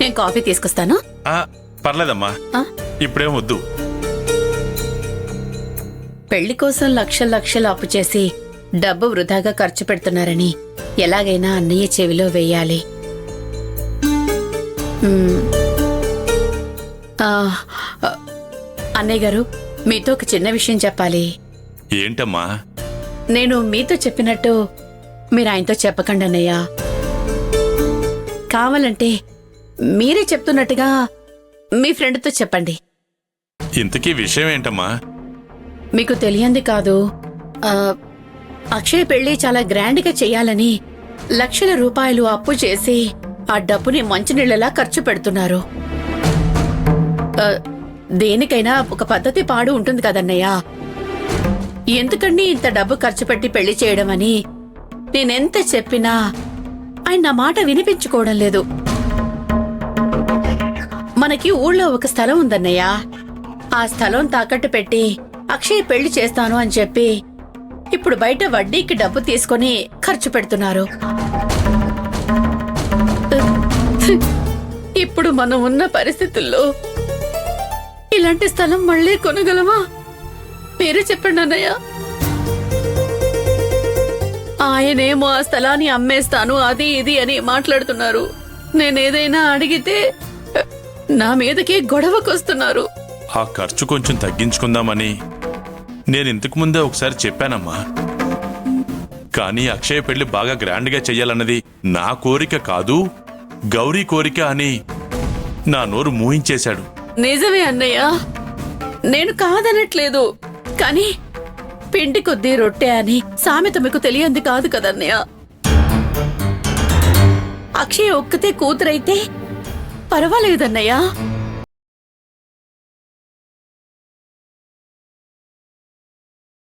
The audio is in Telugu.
నేను కాఫీ తీసుకొస్తాను. పర్లేదమ్మా, ఇప్పుడేం వద్దు. పెళ్లి కోసం లక్షలు లక్షలు అప్పు చేసి డబ్బు వృధాగా ఖర్చు పెడుతున్నారని ఎలాగైనా అన్నయ్య చెవిలో వేయాలి. అన్నయ్య గారు, మీతో ఒక చిన్న విషయం చెప్పాలి. ఏంటమ్మా? నేను మీతో చెప్పినట్టు మీరు ఆయనతో చెప్పకండి అన్నయ్య. కావాలంటే మీరే చెప్తున్నట్టుగా మీ ఫ్రెండ్తో చెప్పండి. ఇంతకీ విషయం ఏంటమ్మా? మీకు తెలియంది కాదు, అక్షయ్ పెళ్లి చాలా గ్రాండ్గా చెయ్యాలని లక్షల రూపాయలు అప్పు చేసి ఆ డబ్బుని మంచినీళ్లలా ఖర్చు పెడుతున్నారు. దేనికైనా ఒక పద్ధతి పాడు ఉంటుంది కదన్నయ్య. ఎందుకండి ఇంత డబ్బు ఖర్చు పెట్టి పెళ్లి చేయడం అని నేనెంత చెప్పినా ఆయన నా మాట వినిపించుకోవడం లేదు. మనకి ఊళ్ళో ఒక స్థలం ఉందన్నయ్య. ఆ స్థలం తాకట్టు పెట్టి అక్షయ్ పెళ్లి చేస్తాను అని చెప్పి ఇప్పుడు బయట వడ్డీకి డబ్బు తీసుకొని ఖర్చు పెడుతున్నారు. ఇప్పుడు మనం ఉన్న పరిస్థితుల్లో ఇలాంటి స్థలం మళ్ళీ కొనగలమా? మీరే చెప్పండి అన్నయ్య. ఆయనేమో ఆ స్థలాన్ని అమ్మేస్తాను అది ఇది అని మాట్లాడుతున్నారు. నేనేదైనా అడిగితే నా మీదకి గొడవకొస్తున్నారు. ఆ ఖర్చు కొంచెం తగ్గించుకుందామని నేను ఇంతకు ముందే ఒకసారి చెప్పానమ్మా. కానీ అక్షయ్ పెళ్లి బాగా గ్రాండ్గా చెయ్యాలన్నది నా కోరిక కాదు, గౌరీ కోరిక అని నా నోరు మూయించేశాడు. నిజమే అన్నయ్య, నేను కాదనట్లేదు. కానీ పిండి కొద్దీ రొట్టె అని సామెత మీకు తెలియంది కాదు కదన్నయ్య. అక్షయ్ ఒక్కతే కూతురైతే పర్వాలేదన్నయ్య.